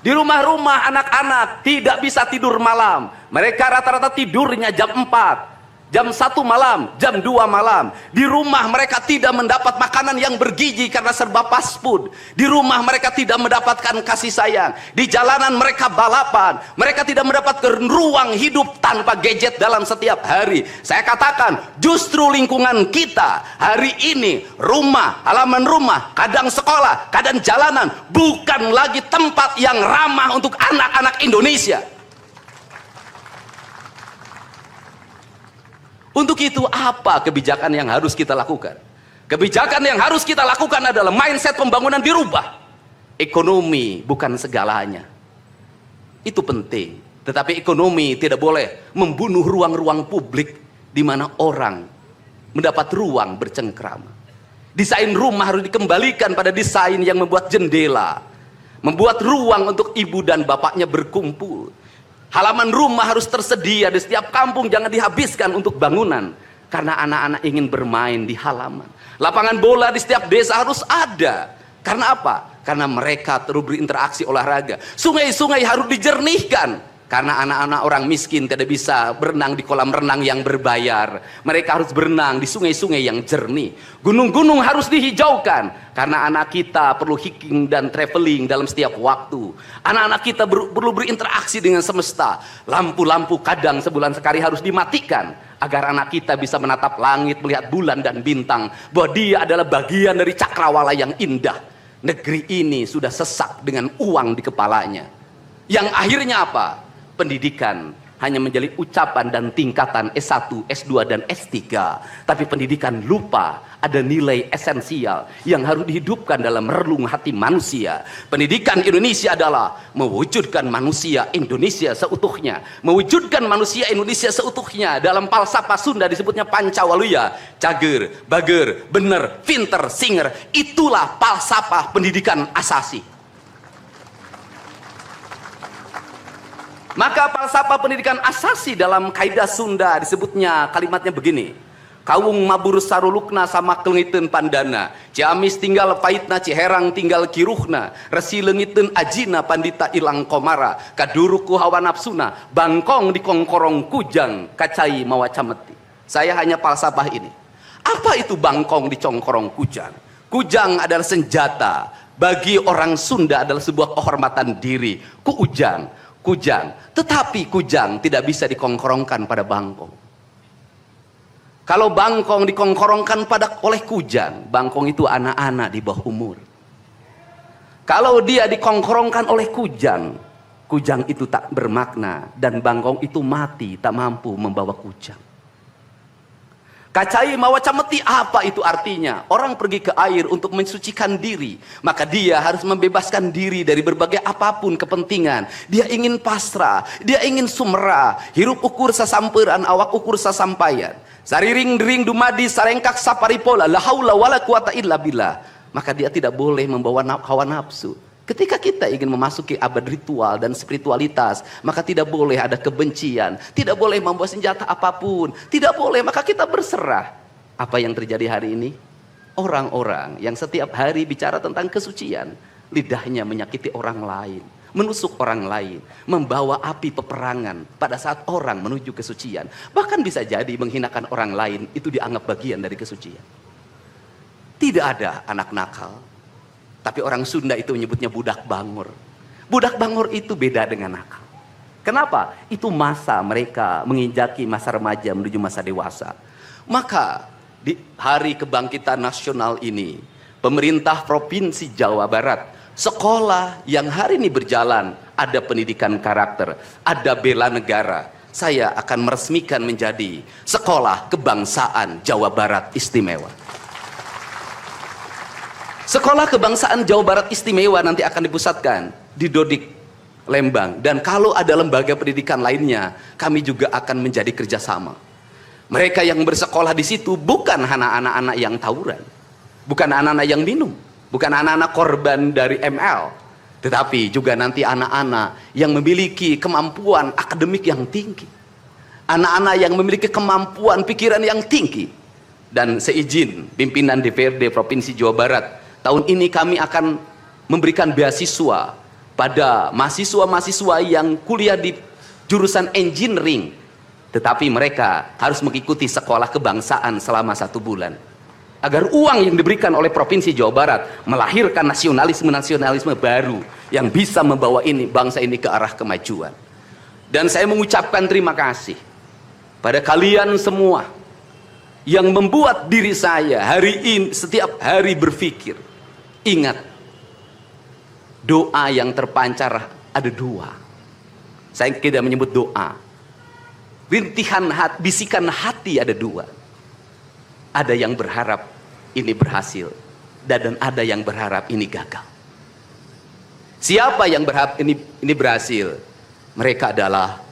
Di rumah-rumah anak-anak tidak bisa tidur malam. Mereka rata-rata tidurnya jam 4, jam 1 malam, jam 2 malam. Di rumah mereka tidak mendapat makanan yang bergizi karena serba fast food. Di rumah mereka tidak mendapatkan kasih sayang. Di jalanan mereka balapan. Mereka tidak mendapatkan ruang hidup tanpa gadget dalam setiap hari. Saya katakan, justru lingkungan kita hari ini, rumah, halaman rumah, kadang sekolah, kadang jalanan, bukan lagi tempat yang ramah untuk anak-anak Indonesia. Untuk itu apa kebijakan yang harus kita lakukan? Kebijakan yang harus kita lakukan adalah mindset pembangunan dirubah. Ekonomi bukan segalanya. Itu penting. Tetapi ekonomi tidak boleh membunuh ruang-ruang publik di mana orang mendapat ruang bercengkrama. Desain rumah harus dikembalikan pada desain yang membuat jendela, membuat ruang untuk ibu dan bapaknya berkumpul. Halaman rumah harus tersedia di setiap kampung, jangan dihabiskan untuk bangunan. Karena anak-anak ingin bermain di halaman. Lapangan bola di setiap desa harus ada. Karena apa? Karena mereka terus berinteraksi olahraga. Sungai-sungai harus dijernihkan. Karena anak-anak orang miskin tidak bisa berenang di kolam renang yang berbayar. Mereka harus berenang di sungai-sungai yang jernih. Gunung-gunung harus dihijaukan. Karena anak kita perlu hiking dan traveling dalam setiap waktu. Anak-anak kita perlu berinteraksi dengan semesta. Lampu-lampu kadang sebulan sekali harus dimatikan. Agar anak kita bisa menatap langit, melihat bulan dan bintang. Bahwa dia adalah bagian dari cakrawala yang indah. Negeri ini sudah sesak dengan uang di kepalanya. Yang akhirnya apa? Pendidikan hanya menjadi ucapan dan tingkatan S1, S2, dan S3. Tapi pendidikan lupa ada nilai esensial yang harus dihidupkan dalam relung hati manusia. Pendidikan Indonesia adalah mewujudkan manusia Indonesia seutuhnya. Mewujudkan manusia Indonesia seutuhnya. Dalam falsafah Sunda disebutnya Pancawaluya. Cager, bager, bener, pinter, singer. Itulah falsafah pendidikan asasi. Maka falsafah pendidikan asasi dalam kaidah Sunda disebutnya kalimatnya begini. Kawung mabur sarulukna sama kelengiten pandana. Ciamis tinggal paitna, Ciherang tinggal kiruhna. Resi lengiten ajina pandita ilang komara. Kaduruku hawa nafsuna. Bangkong di kongkorong kujang. Kacai mawacameti. Saya hanya falsafah ini. Apa itu bangkong di congkorong kujang? Kujang adalah senjata. Bagi orang Sunda adalah sebuah kehormatan diri. Kujang. Kujang, tetapi kujang tidak bisa dikongkorongkan pada bangkong. Kalau bangkong dikongkorongkan oleh kujang, bangkong itu anak-anak di bawah umur. Kalau dia dikongkorongkan oleh kujang, kujang itu tak bermakna dan bangkong itu mati, tak mampu membawa kujang. Kacai mawacameti, apa itu artinya? Orang pergi ke air untuk mensucikan diri, maka dia harus membebaskan diri dari berbagai apapun kepentingan. Dia ingin pasrah, dia ingin sumera, hirup ukur sasamperan, awak ukur sasampayan. Sariring dering dumadi sarengkak saparipola, la haula wala quwata illa billah. Maka dia tidak boleh membawa hawa nafsu. Ketika kita ingin memasuki abad ritual dan spiritualitas, maka tidak boleh ada kebencian, tidak boleh membawa senjata apapun, tidak boleh, maka kita berserah. Apa yang terjadi hari ini? Orang-orang yang setiap hari bicara tentang kesucian, lidahnya menyakiti orang lain, menusuk orang lain, membawa api peperangan pada saat orang menuju kesucian. Bahkan bisa jadi menghinakan orang lain, itu dianggap bagian dari kesucian. Tidak ada anak nakal. Tapi orang Sunda itu menyebutnya budak bangor. Budak bangor itu beda dengan nakal. Kenapa? Itu masa mereka menginjaki masa remaja menuju masa dewasa. Maka di hari kebangkitan nasional ini, pemerintah Provinsi Jawa Barat, sekolah yang hari ini berjalan, ada pendidikan karakter, ada bela negara. Saya akan meresmikan menjadi Sekolah Kebangsaan Jawa Barat Istimewa. Sekolah Kebangsaan Jawa Barat Istimewa nanti akan dipusatkan di Dodik, Lembang. Dan kalau ada lembaga pendidikan lainnya, kami juga akan menjadi kerjasama. Mereka yang bersekolah di situ bukan anak-anak yang tawuran, bukan anak-anak yang minum, bukan anak-anak korban dari ML, tetapi juga nanti anak-anak yang memiliki kemampuan akademik yang tinggi, anak-anak yang memiliki kemampuan pikiran yang tinggi. Dan seizin pimpinan DPRD Provinsi Jawa Barat, tahun ini kami akan memberikan beasiswa pada mahasiswa-mahasiswa yang kuliah di jurusan engineering, tetapi mereka harus mengikuti sekolah kebangsaan selama 1 bulan, agar uang yang diberikan oleh Provinsi Jawa Barat melahirkan nasionalisme-nasionalisme baru yang bisa membawa bangsa ini ke arah kemajuan. Dan saya mengucapkan terima kasih pada kalian semua yang membuat diri saya hari ini setiap hari berpikir, ingat, doa yang terpancar ada 2. Saya tidak menyebut doa. Rintihan hati, bisikan hati ada 2. Ada yang berharap ini berhasil, dan ada yang berharap ini gagal. Siapa yang berharap ini berhasil? Mereka adalah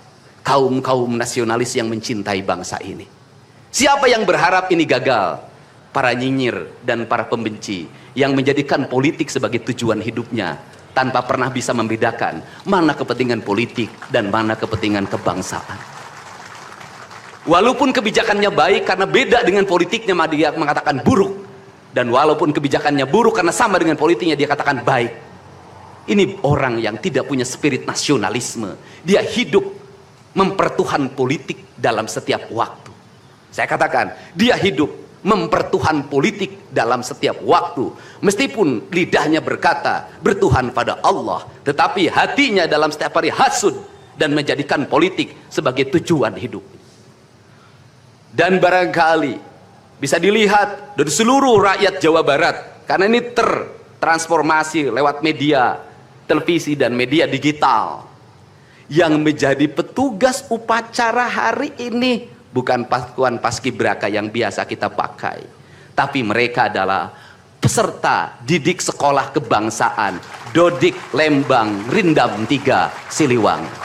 kaum-kaum nasionalis yang mencintai bangsa ini. Siapa yang berharap ini gagal? Para nyinyir dan para pembenci yang menjadikan politik sebagai tujuan hidupnya, tanpa pernah bisa membedakan mana kepentingan politik dan mana kepentingan kebangsaan. Walaupun kebijakannya baik, karena beda dengan politiknya dia mengatakan buruk, dan walaupun kebijakannya buruk karena sama dengan politiknya dia katakan baik. Ini orang yang tidak punya spirit nasionalisme. Dia hidup mempertuhan politik dalam setiap waktu. Saya katakan, dia hidup mempertuhan politik dalam setiap waktu, meskipun lidahnya berkata bertuhan pada Allah, tetapi hatinya dalam setiap hari hasud dan menjadikan politik sebagai tujuan hidup. Dan barangkali bisa dilihat dari seluruh rakyat Jawa Barat, karena ini tertransformasi lewat media televisi dan media digital, yang menjadi petugas upacara hari ini bukan pasukan paskibraka yang biasa kita pakai, tapi mereka adalah peserta didik sekolah kebangsaan Dodik Lembang Rindam 3 Siliwangi.